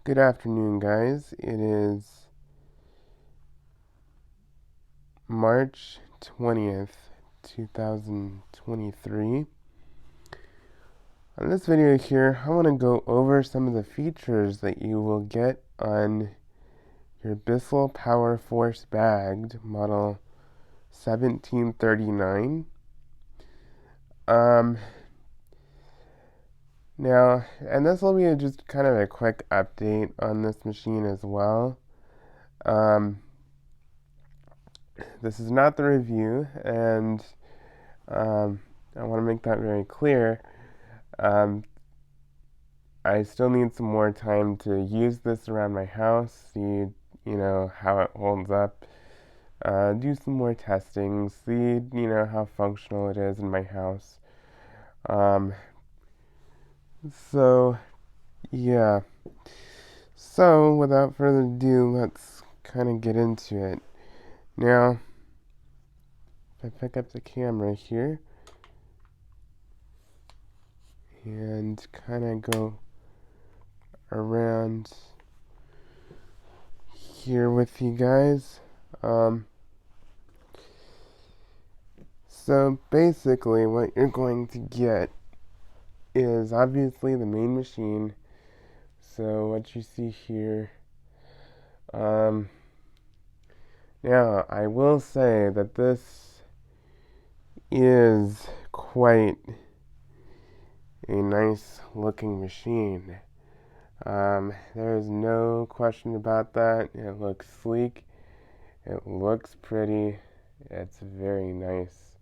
Good afternoon, guys. It is March 20th, 2023. On this video here, I want to go over some of the features that you will get on your Bissell powerforce bagged model 1739. Now, and this will be just kind of a quick update on this machine as well. This is not the review, and I want to make that very clear. I still need some more time to use this around my house, see, how it holds up, do some more testing, see, how functional it is in my house. So, yeah. So, without further ado, let's kind of get into it. Now, if I pick up the camera here and kind of go around here with you guys. So basically what you're going to get is obviously the main machine. So what you see here, now I will say that this is quite a nice looking machine. There is no question about that. It looks sleek, it looks pretty, it's very nice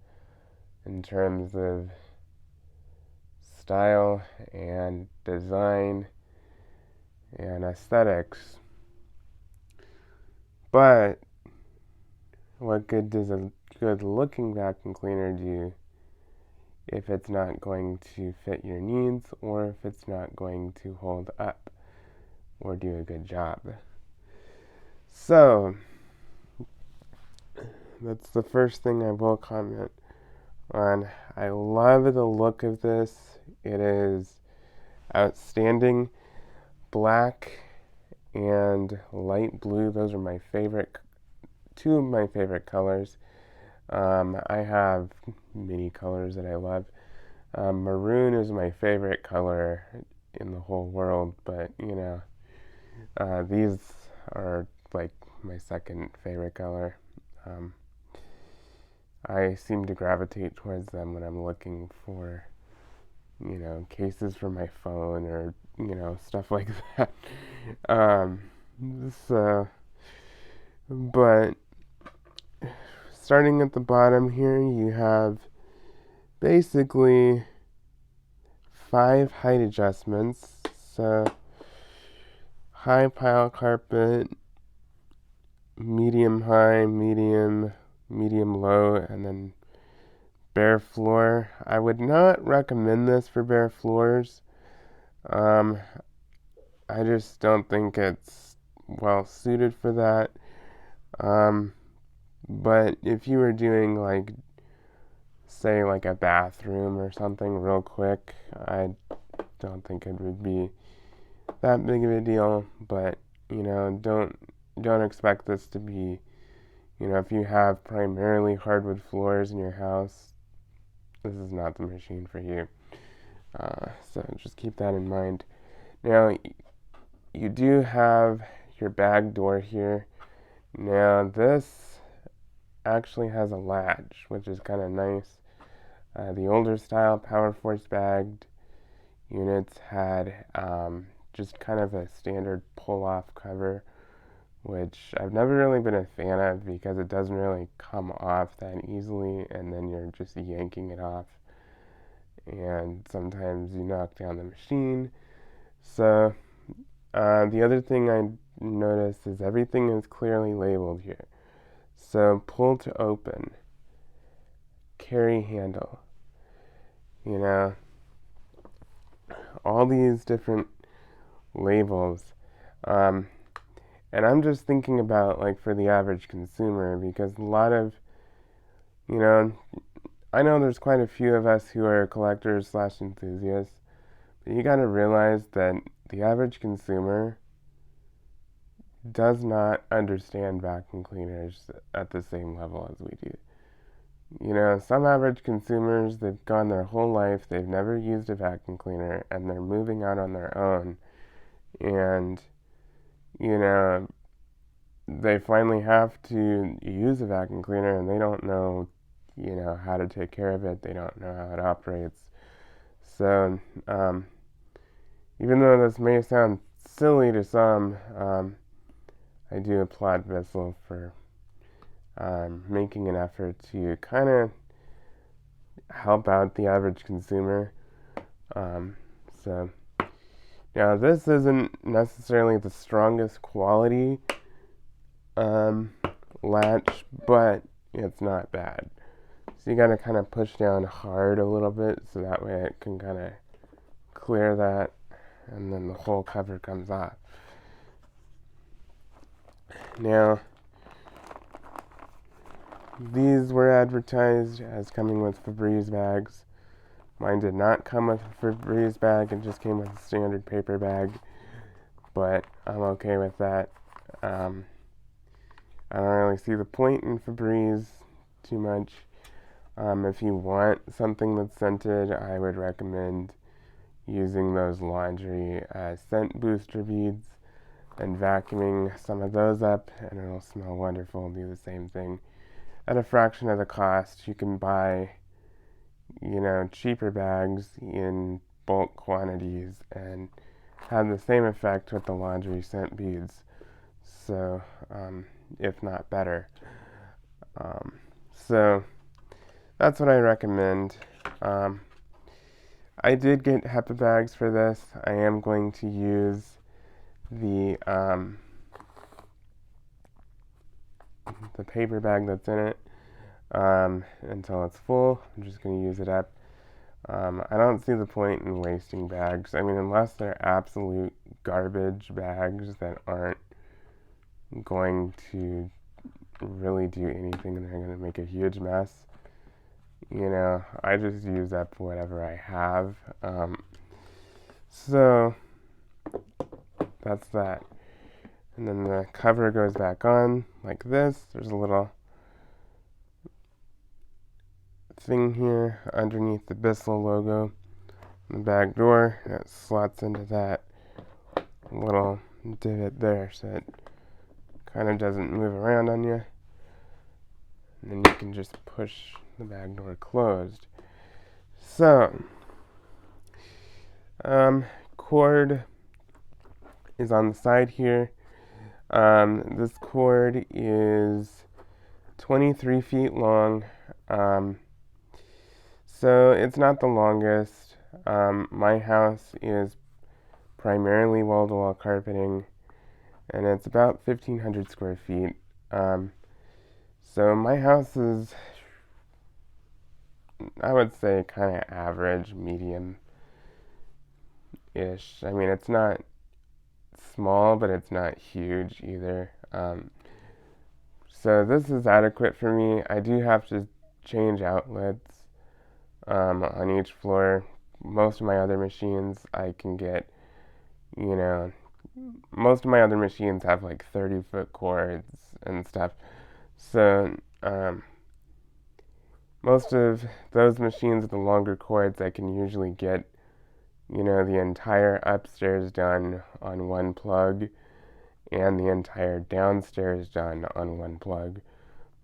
in terms of style and design and aesthetics. But what good does a good looking vacuum cleaner do if it's not going to fit your needs, or if it's not going to hold up or do a good job? So that's the first thing I will comment on. I love the look of this. It is outstanding. Black and light blue, those are my favorite, two of my favorite colors. I have many colors that I love. Maroon is my favorite color in the whole world, but these are like my second favorite color. I seem to gravitate towards them when I'm looking for, cases for my phone or, stuff like that. But starting at the bottom here, you have basically 5 height adjustments. So high pile carpet, medium high, medium low, and then bare floor. I would not recommend this for bare floors. I just don't think it's well suited for that. But if you were doing say a bathroom or something real quick, I don't think it would be that big of a deal. But don't expect this to be, if you have primarily hardwood floors in your house, this is not the machine for you. So just keep that in mind. Now, you do have your bag door here. Now, this actually has a latch, which is kind of nice. The older style powerforce bagged units had just kind of a standard pull-off cover, which I've never really been a fan of because it doesn't really come off that easily, and then you're just yanking it off, and sometimes you knock down the machine. So the other thing I noticed is everything is clearly labeled here. So pull to open, carry handle, all these different labels. And I'm just thinking about for the average consumer, because a lot of, I know there's quite a few of us who are collectors/enthusiasts, but you gotta realize that the average consumer does not understand vacuum cleaners at the same level as we do. You know, some average consumers, they've gone their whole life, they've never used a vacuum cleaner, and they're moving out on their own. And, you know, they finally have to use a vacuum cleaner and they don't know, you know, how to take care of it. They don't know how it operates. So, even though this may sound silly to some, I do applaud Bissell for making an effort to kind of help out the average consumer. So, now this isn't necessarily the strongest quality latch, but it's not bad. So you gotta kind of push down hard a little bit so that way it can kind of clear that, and then the whole cover comes off. Now, these were advertised as coming with Febreze bags. Mine did not come with a Febreze bag, it just came with a standard paper bag, but I'm okay with that. I don't really see the point in Febreze too much. If you want something that's scented, I would recommend using those laundry scent booster beads and vacuuming some of those up, and it'll smell wonderful. Do the same thing at a fraction of the cost. You can buy, you know, cheaper bags in bulk quantities and have the same effect with the laundry scent beads. So, if not better. So that's what I recommend. I did get HEPA bags for this. I am going to use the paper bag that's in it until it's full. I'm just going to use it up. I don't see the point in wasting bags. I mean, unless they're absolute garbage bags that aren't going to really do anything and they're going to make a huge mess. You know, I just use up whatever I have. So that's that. And then the cover goes back on like this. There's a little thing here underneath the Bissell logo on the back door. And it slots into that little divot there so it kind of doesn't move around on you. And then you can just push the back door closed. So, cord is on the side here. This cord is 23 feet long. So it's not the longest. My house is primarily wall-to-wall carpeting, and it's about 1,500 square feet. So my house is, I would say, kind of average, medium-ish. I mean, it's not small, but it's not huge either. So this is adequate for me. I do have to change outlets on each floor. Most of my other machines I can get, you know, most of my other machines have like 30-foot cords and stuff. So, most of those machines with the longer cords, I can usually get, you know, the entire upstairs done on one plug and the entire downstairs done on one plug.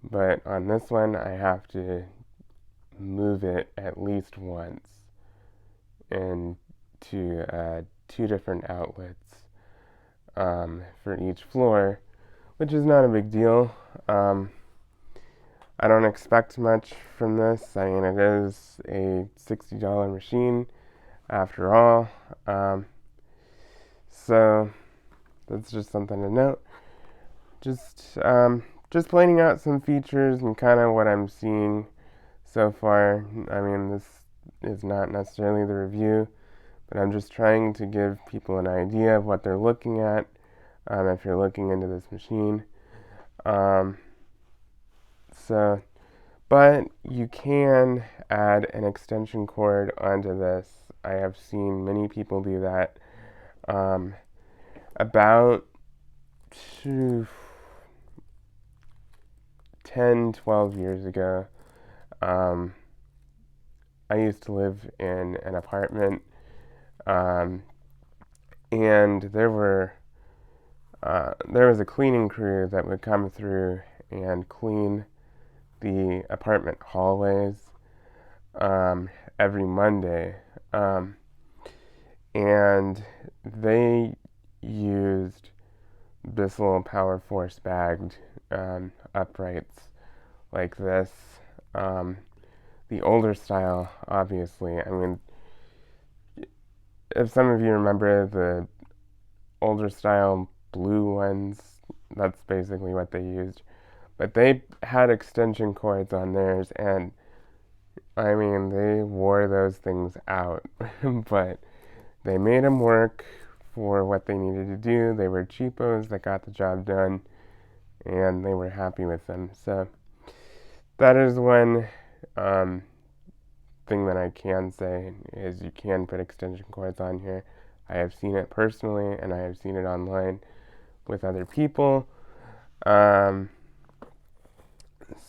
But on this one, I have to move it at least once into two different outlets for each floor, which is not a big deal. I don't expect much from this. I mean, it is a $60 machine after all. So that's just something to note. Just pointing out some features and kind of what I'm seeing so far. I mean, this is not necessarily the review, but I'm just trying to give people an idea of what they're looking at if you're looking into this machine. But you can add an extension cord onto this. I have seen many people do that. About 10, 12 years ago, I used to live in an apartment, and there was a cleaning crew that would come through and clean the apartment hallways every Monday, and they used Bissell powerforce bagged uprights like this. The older style, obviously. I mean, if some of you remember the older style blue ones, that's basically what they used. But they had extension cords on theirs, and I mean, they wore those things out. But they made them work for what they needed to do. They were cheapos that got the job done, and they were happy with them. So that is one thing that I can say is you can put extension cords on here. I have seen it personally, and I have seen it online with other people. So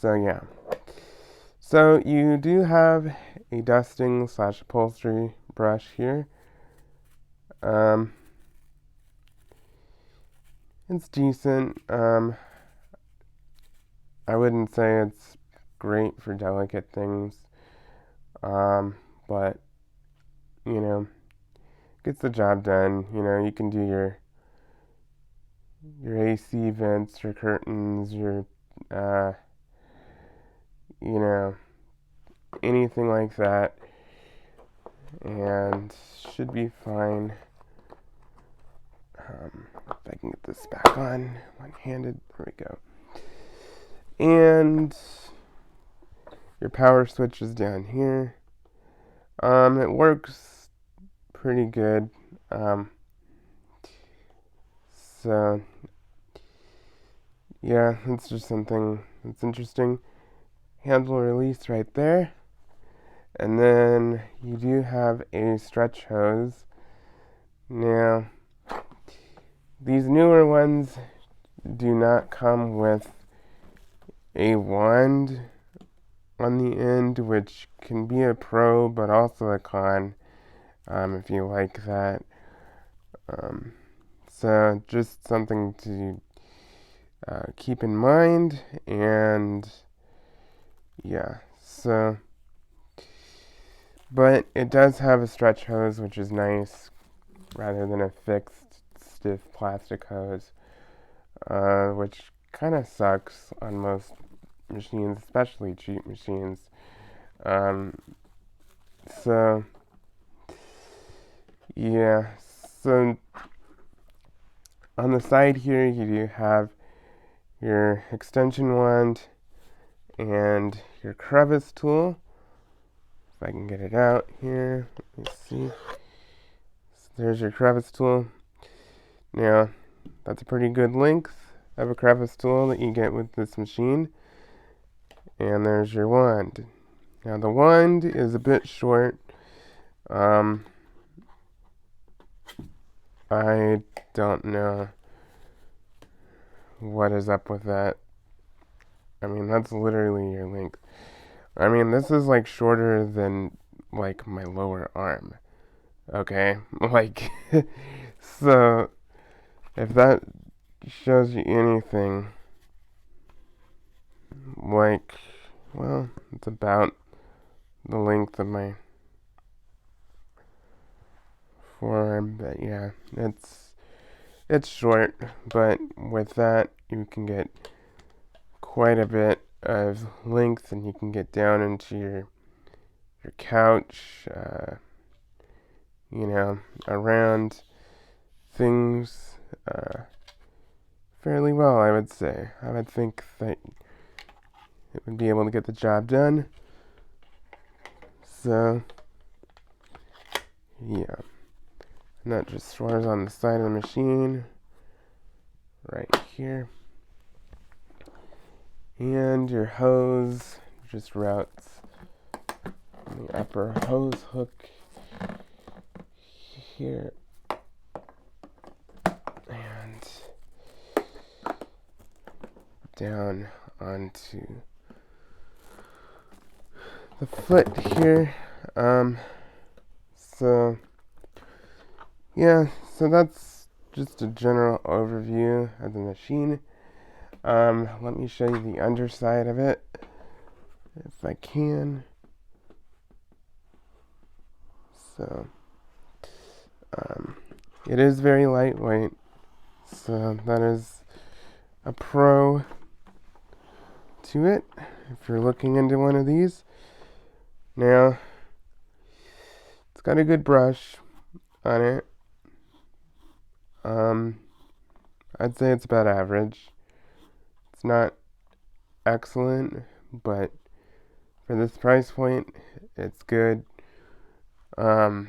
yeah. So you do have a dusting / upholstery brush here. It's decent. I wouldn't say it's great for delicate things. But, you know, gets the job done. You know, you can do your AC vents, your curtains, your, you know, anything like that, and should be fine. If I can get this back on one-handed, there we go. And your power switch is down here. It works pretty good. So yeah, it's just something that's interesting. Handle release right there. And then you do have a stretch hose. Now, these newer ones do not come with a wand on the end, which can be a pro but also a con if you like that. So just something to keep in mind, and yeah, so, but it does have a stretch hose, which is nice, rather than a fixed, stiff plastic hose, which kind of sucks on most machines, especially cheap machines. So, yeah, so on the side here, you do have your extension wand and your crevice tool. If I can get it out here, let me see. So there's your crevice tool. Now, that's a pretty good length of a crevice tool that you get with this machine. And there's your wand. Now, the wand is a bit short. I don't know what is up with that. I mean, that's literally your length. I mean, this is like shorter than like my lower arm. Okay? Like, so if that shows you anything, like, well, it's about the length of my forearm, but yeah, it's short, but with that you can get quite a bit of length, and you can get down into your couch, you know, around things fairly well, I would say. I would think that it would be able to get the job done. So, yeah. And that just stores on the side of the machine, right here. And your hose just routes the upper hose hook here. And down onto the foot here. So yeah, so that's just a general overview of the machine. Let me show you the underside of it, if I can. So, it is very lightweight, so that is a pro to it, if you're looking into one of these. Now, it's got a good brush on it. I'd say it's about average. It's not excellent, but for this price point, it's good. And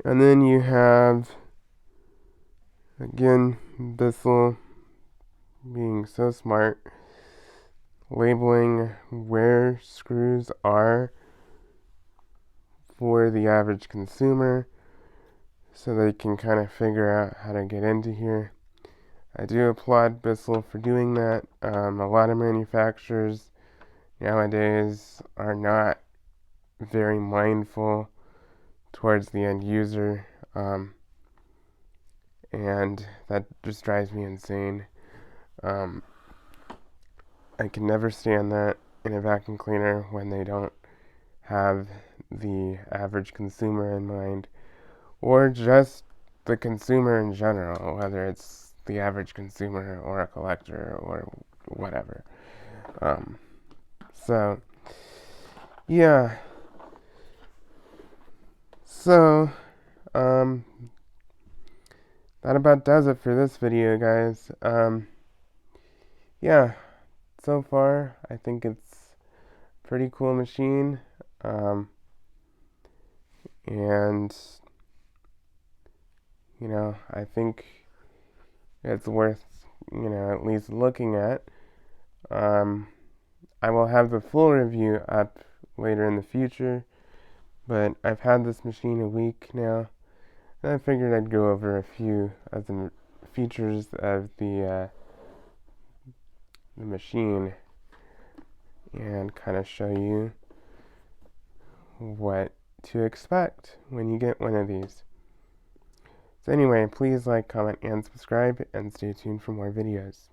then you have, again, Bissell being so smart, labeling where screws are for the average consumer so they can kind of figure out how to get into here. I do applaud Bissell for doing that. A lot of manufacturers nowadays are not very mindful towards the end user, and that just drives me insane. I can never stand that in a vacuum cleaner when they don't have the average consumer in mind, or just the consumer in general, whether it's the average consumer or a collector or whatever. So yeah. So, that about does it for this video, guys. Yeah, so far, I think it's a pretty cool machine. And, I think it's worth, at least looking at. I will have the full review up later in the future, but I've had this machine a week now, and I figured I'd go over a few of the features of the machine and kind of show you what to expect when you get one of these. So anyway, please like, comment, and subscribe, and stay tuned for more videos.